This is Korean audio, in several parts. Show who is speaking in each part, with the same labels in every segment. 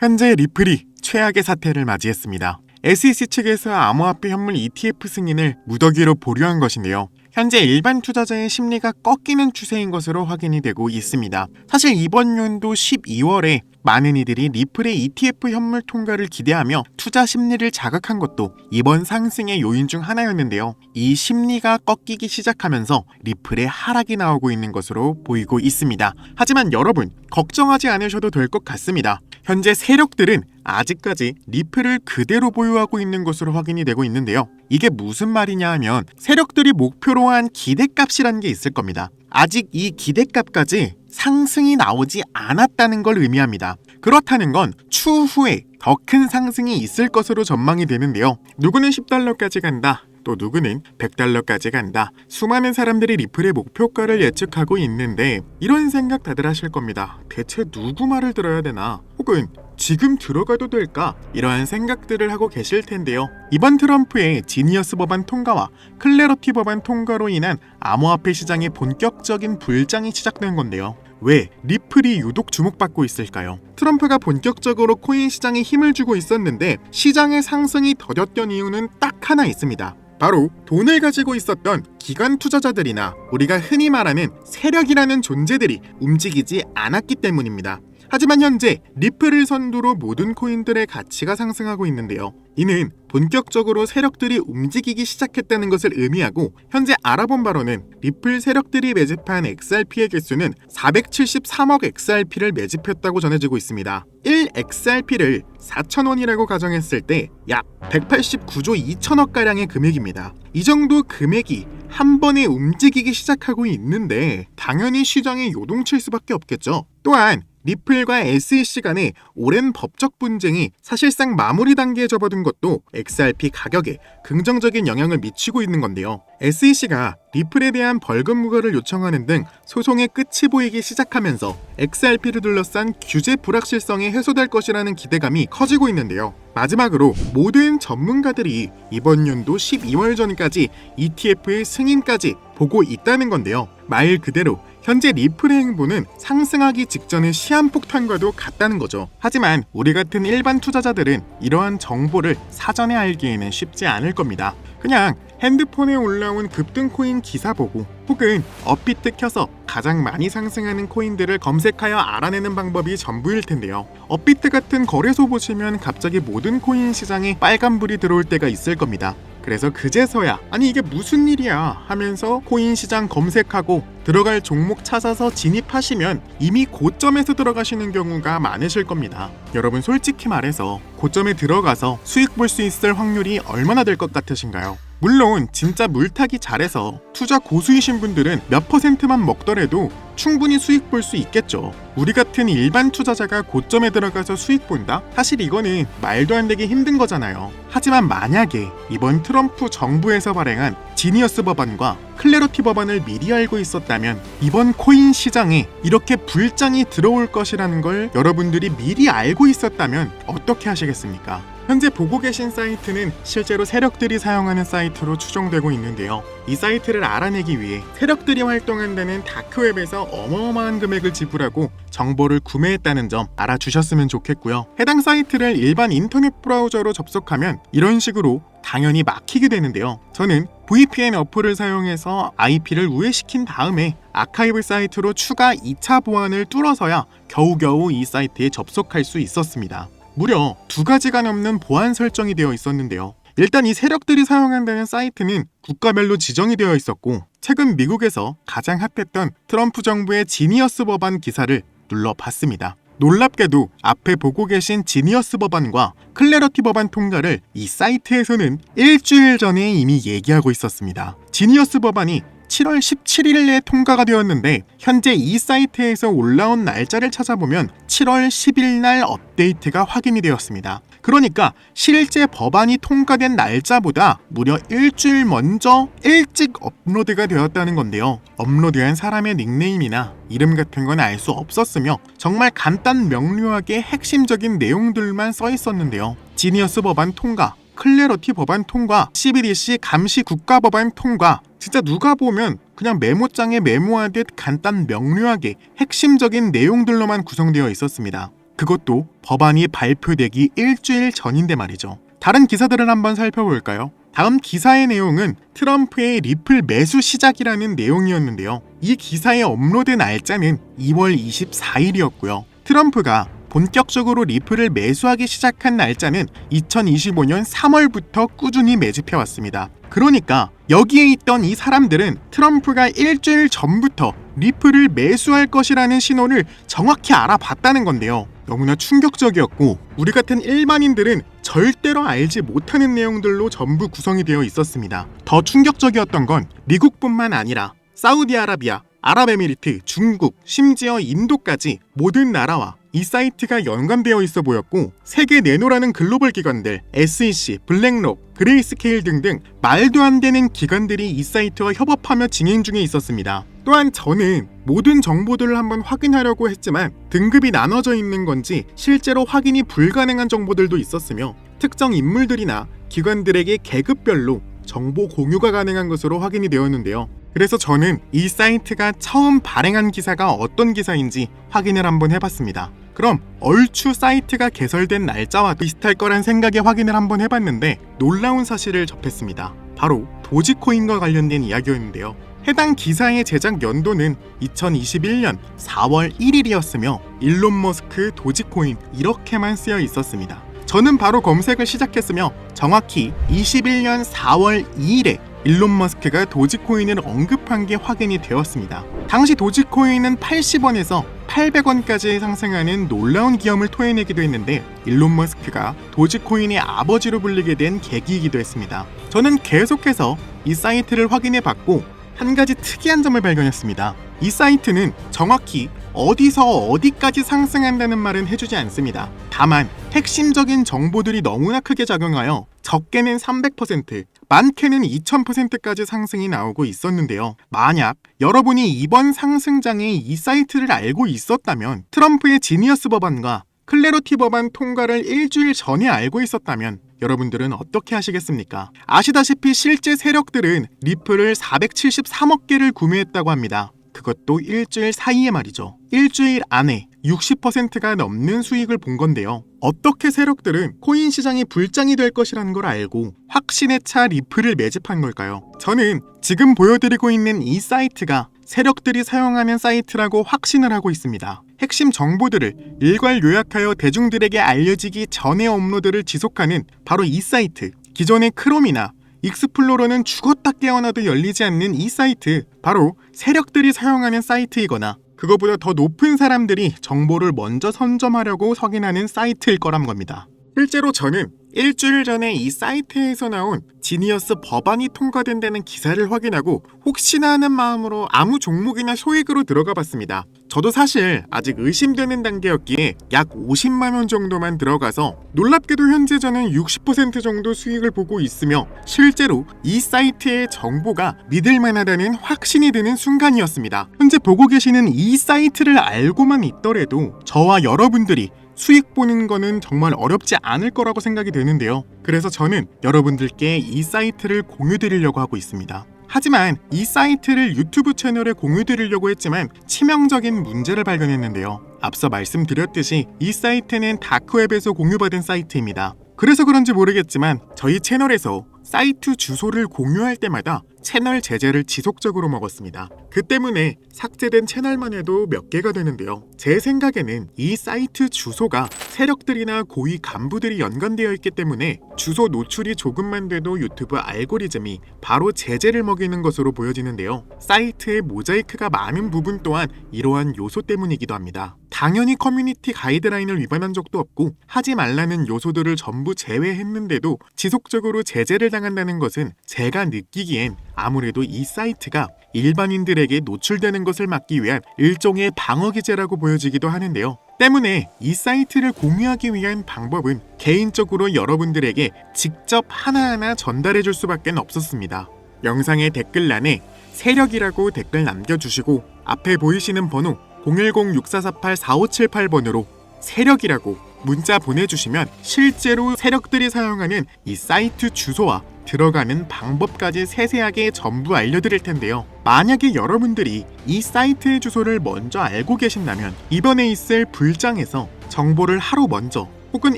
Speaker 1: 현재 리플이 최악의 사태를 맞이했습니다. SEC 측에서 암호화폐 현물 ETF 승인을 무더기로 보류한 것인데요. 현재 일반 투자자의 심리가 꺾이는 추세인 것으로 확인이 되고 있습니다. 사실 이번 연도 12월에 많은 이들이 리플의 ETF 현물 통과를 기대하며 투자 심리를 자극한 것도 이번 상승의 요인 중 하나였는데요. 이 심리가 꺾이기 시작하면서 리플의 하락이 나오고 있는 것으로 보이고 있습니다. 하지만 여러분, 걱정하지 않으셔도 될 것 같습니다. 현재 세력들은 아직까지 리플을 그대로 보유하고 있는 것으로 확인이 되고 있는데요. 이게 무슨 말이냐 하면 세력들이 목표로 한 기대값이라는 게 있을 겁니다. 아직 이 기대값까지 상승이 나오지 않았다는 걸 의미합니다. 그렇다는 건 추후에 더 큰 상승이 있을 것으로 전망이 되는데요. 누구는 $10까지 간다. 또 누구는 $100까지 간다. 수많은 사람들이 리플의 목표가를 예측하고 있는데 이런 생각 다들 하실 겁니다. 대체 누구 말을 들어야 되나? 혹은 지금 들어가도 될까? 이러한 생각들을 하고 계실 텐데요. 이번 트럼프의 지니어스 법안 통과와 클래러티 법안 통과로 인한 암호화폐 시장의 본격적인 불장이 시작된 건데요. 왜 리플이 유독 주목받고 있을까요? 트럼프가 본격적으로 코인 시장에 힘을 주고 있었는데 시장의 상승이 더뎠던 이유는 딱 하나 있습니다. 바로 돈을 가지고 있었던 기관 투자자들이나 우리가 흔히 말하는 세력이라는 존재들이 움직이지 않았기 때문입니다. 하지만 현재 리플을 선두로 모든 코인들의 가치가 상승하고 있는데요. 이는 본격적으로 세력들이 움직이기 시작했다는 것을 의미하고 현재 알아본 바로는 리플 세력들이 매집한 XRP의 개수는 473억 XRP를 매집했다고 전해지고 있습니다. 1XRP를 4,000원이라고 가정했을 때 약 189조 2천억가량의 금액입니다. 이 정도 금액이 한 번에 움직이기 시작하고 있는데 당연히 시장에 요동칠 수밖에 없겠죠. 또한 리플과 SEC 간의 오랜 법적 분쟁이 사실상 마무리 단계에 접어든 것도 XRP 가격에 긍정적인 영향을 미치고 있는 건데요. SEC가 리플에 대한 벌금 무과를 요청하는 등 소송의 끝이 보이기 시작하면서 XRP를 둘러싼 규제 불확실성이 해소될 것이라는 기대감이 커지고 있는데요. 마지막으로 모든 전문가들이 이번 연도 12월 전까지 ETF의 승인까지 보고 있다는 건데요. 말 그대로 현재 리플의 행보는 상승하기 직전의 시한폭탄과도 같다는 거죠. 하지만 우리 같은 일반 투자자들은 이러한 정보를 사전에 알기에는 쉽지 않을 겁니다. 그냥 핸드폰에 올라온 급등 코인 기사 보고 혹은 업비트 켜서 가장 많이 상승하는 코인들을 검색하여 알아내는 방법이 전부일 텐데요. 업비트 같은 거래소 보시면 갑자기 모든 코인 시장에 빨간불이 들어올 때가 있을 겁니다. 그래서 그제서야 아니 이게 무슨 일이야 하면서 코인 시장 검색하고 들어갈 종목 찾아서 진입하시면 이미 고점에서 들어가시는 경우가 많으실 겁니다. 여러분 솔직히 말해서 고점에 들어가서 수익 볼 수 있을 확률이 얼마나 될 것 같으신가요? 물론 진짜 물타기 잘해서 투자 고수이신 분들은 몇 %만 먹더라도 충분히 수익 볼 수 있겠죠. 우리 같은 일반 투자자가 고점에 들어가서 수익 본다? 사실 이거는 말도 안 되게 힘든 거잖아요. 하지만 만약에 이번 트럼프 정부에서 발행한 지니어스 법안과 클래러티 법안을 미리 알고 있었다면 이번 코인 시장에 이렇게 불장이 들어올 것이라는 걸 여러분들이 미리 알고 있었다면 어떻게 하시겠습니까? 현재 보고 계신 사이트는 실제로 세력들이 사용하는 사이트로 추정되고 있는데요. 이 사이트를 알아내기 위해 세력들이 활동한다는 다크웹에서 어마어마한 금액을 지불하고 정보를 구매했다는 점 알아주셨으면 좋겠고요. 해당 사이트를 일반 인터넷 브라우저로 접속하면 이런 식으로 당연히 막히게 되는데요. 저는 VPN 어플을 사용해서 IP를 우회시킨 다음에 아카이브 사이트로 추가 2차 보안을 뚫어서야 겨우겨우 이 사이트에 접속할 수 있었습니다. 무려 2가지가 넘는 보안 설정이 되어 있었는데요. 일단 이 세력들이 사용한다는 사이트는 국가별로 지정이 되어 있었고 최근 미국에서 가장 핫했던 트럼프 정부의 지니어스 법안 기사를 눌러봤습니다. 놀랍게도 앞에 보고 계신 지니어스 법안과 클래러티 법안 통과를 이 사이트에서는 일주일 전에 이미 얘기하고 있었습니다. 지니어스 법안이 7월 17일에 통과가 되었는데 현재 이 사이트에서 올라온 날짜를 찾아보면 7월 10일 날 업데이트가 확인이 되었습니다. 그러니까 실제 법안이 통과된 날짜보다 무려 일주일 먼저 일찍 업로드가 되었다는 건데요. 업로드한 사람의 닉네임이나 이름 같은 건 알 수 없었으며 정말 간단 명료하게 핵심적인 내용들만 써 있었는데요. 지니어스 법안 통과, 클래러티 법안 통과, CBDC 감시 국가 법안 통과, 진짜 누가 보면 그냥 메모장에 메모하듯 간단 명료하게 핵심적인 내용들로만 구성되어 있었습니다. 그것도 법안이 발표되기 일주일 전인데 말이죠. 다른 기사들을 한번 살펴볼까요? 다음 기사의 내용은 트럼프의 리플 매수 시작이라는 내용이었는데요. 이 기사의 업로드 날짜는 2월 24일이었고요. 트럼프가 본격적으로 리플을 매수하기 시작한 날짜는 2025년 3월부터 꾸준히 매집해왔습니다. 그러니까 여기에 있던 이 사람들은 트럼프가 일주일 전부터 리플을 매수할 것이라는 신호를 정확히 알아봤다는 건데요. 너무나 충격적이었고 우리 같은 일반인들은 절대로 알지 못하는 내용들로 전부 구성이 되어 있었습니다. 더 충격적이었던 건 미국뿐만 아니라 사우디아라비아, 아랍에미리트, 중국, 심지어 인도까지 모든 나라와 이 사이트가 연관되어 있어 보였고 세계 내노라는 글로벌 기관들, SEC, 블랙록, 그레이스케일 등등 말도 안 되는 기관들이 이 사이트와 협업하며 진행 중에 있었습니다. 또한 저는 모든 정보들을 한번 확인하려고 했지만 등급이 나눠져 있는 건지 실제로 확인이 불가능한 정보들도 있었으며 특정 인물들이나 기관들에게 계급별로 정보 공유가 가능한 것으로 확인이 되었는데요. 그래서 저는 이 사이트가 처음 발행한 기사가 어떤 기사인지 확인을 한번 해봤습니다. 그럼 얼추 사이트가 개설된 날짜와 비슷할 거란 생각에 확인을 한번 해봤는데 놀라운 사실을 접했습니다. 바로 도지코인과 관련된 이야기였는데요. 해당 기사의 제작 연도는 2021년 4월 1일이었으며 일론 머스크 도지코인 이렇게만 쓰여 있었습니다. 저는 바로 검색을 시작했으며 정확히 21년 4월 2일에 일론 머스크가 도지코인을 언급한 게 확인이 되었습니다. 당시 도지코인은 80원에서 800원까지 상승하는 놀라운 기염을 토해내기도 했는데 일론 머스크가 도지코인의 아버지로 불리게 된 계기이기도 했습니다. 저는 계속해서 이 사이트를 확인해봤고 한 가지 특이한 점을 발견했습니다. 이 사이트는 정확히 어디서 어디까지 상승한다는 말은 해주지 않습니다. 다만 핵심적인 정보들이 너무나 크게 작용하여 적게는 300%, 많게는 2000%까지 상승이 나오고 있었는데요. 만약 여러분이 이번 상승장에 이 사이트를 알고 있었다면 트럼프의 지니어스 법안과 클래러티 법안 통과를 일주일 전에 알고 있었다면 여러분들은 어떻게 하시겠습니까? 아시다시피 실제 세력들은 리플을 473억 개를 구매했다고 합니다. 그것도 일주일 사이에 말이죠. 일주일 안에 60%가 넘는 수익을 본 건데요. 어떻게 세력들은 코인 시장이 불장이 될 것이라는 걸 알고 확신에 차 리플을 매집한 걸까요? 저는 지금 보여드리고 있는 이 사이트가 세력들이 사용하는 사이트라고 확신을 하고 있습니다. 핵심 정보들을 일괄 요약하여 대중들에게 알려지기 전에 업로드를 지속하는 바로 이 사이트. 기존의 크롬이나 익스플로러는 죽었다 깨어나도 열리지 않는 이 사이트, 바로 세력들이 사용하는 사이트이거나 그거보다 더 높은 사람들이 정보를 먼저 선점하려고 확인하는 사이트일 거란 겁니다. 실제로 저는 일주일 전에 이 사이트에서 나온 지니어스 법안이 통과된다는 기사를 확인하고 혹시나 하는 마음으로 아무 종목이나 소액으로 들어가 봤습니다. 저도 사실 아직 의심되는 단계였기에 약 50만원 정도만 들어가서 놀랍게도 현재 저는 60% 정도 수익을 보고 있으며 실제로 이 사이트의 정보가 믿을만하다는 확신이 드는 순간이었습니다. 현재 보고 계시는 이 사이트를 알고만 있더라도 저와 여러분들이 수익 보는 거는 정말 어렵지 않을 거라고 생각이 되는데요. 그래서 저는 여러분들께 이 사이트를 공유드리려고 하고 있습니다. 하지만 이 사이트를 유튜브 채널에 공유드리려고 했지만 치명적인 문제를 발견했는데요. 앞서 말씀드렸듯이 이 사이트는 다크웹에서 공유받은 사이트입니다. 그래서 그런지 모르겠지만 저희 채널에서 사이트 주소를 공유할 때마다 채널 제재를 지속적으로 먹었습니다. 그 때문에 삭제된 채널만 해도 몇 개가 되는데요. 제 생각에는 이 사이트 주소가 세력들이나 고위 간부들이 연관되어 있기 때문에 주소 노출이 조금만 돼도 유튜브 알고리즘이 바로 제재를 먹이는 것으로 보여지는데요. 사이트의 모자이크가 많은 부분 또한 이러한 요소 때문이기도 합니다. 당연히 커뮤니티 가이드라인을 위반한 적도 없고 하지 말라는 요소들을 전부 제외했는데도 지속적으로 제재를 당한다는 것은 제가 느끼기엔 아무래도 이 사이트가 일반인들에게 노출되는 것을 막기 위한 일종의 방어 기제라고 보여지기도 하는데요. 때문에 이 사이트를 공유하기 위한 방법은 개인적으로 여러분들에게 직접 하나하나 전달해 줄 수밖에 없었습니다. 영상의 댓글란에 세력이라고 댓글 남겨주시고 앞에 보이시는 번호 010-6448-4578번으로 세력이라고 문자 보내주시면 실제로 세력들이 사용하는 이 사이트 주소와 들어가는 방법까지 세세하게 전부 알려드릴 텐데요. 만약에 여러분들이 이 사이트의 주소를 먼저 알고 계신다면 이번에 있을 불장에서 정보를 하루 먼저 혹은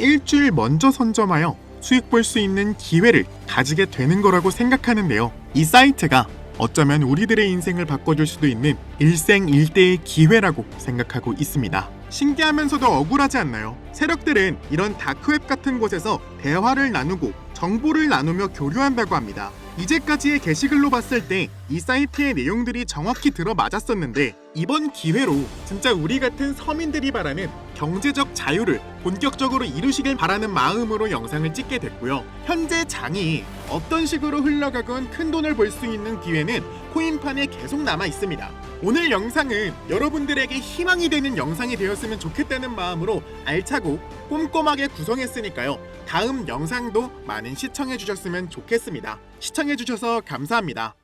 Speaker 1: 일주일 먼저 선점하여 수익 볼 수 있는 기회를 가지게 되는 거라고 생각하는데요. 이 사이트가 어쩌면 우리들의 인생을 바꿔줄 수도 있는 일생일대의 기회라고 생각하고 있습니다. 신기하면서도 억울하지 않나요? 세력들은 이런 다크웹 같은 곳에서 대화를 나누고 정보를 나누며 교류한다고 합니다. 이제까지의 게시글로 봤을 때 이 사이트의 내용들이 정확히 들어맞았었는데, 이번 기회로 진짜 우리 같은 서민들이 바라는 경제적 자유를 본격적으로 이루시길 바라는 마음으로 영상을 찍게 됐고요. 현재 장이 어떤 식으로 흘러가건 큰 돈을 벌 수 있는 기회는 코인판에 계속 남아 있습니다. 오늘 영상은 여러분들에게 희망이 되는 영상이 되었으면 좋겠다는 마음으로 알차고 꼼꼼하게 구성했으니까요. 다음 영상도 많은 시청해 주셨으면 좋겠습니다. 시청해 주셔서 감사합니다.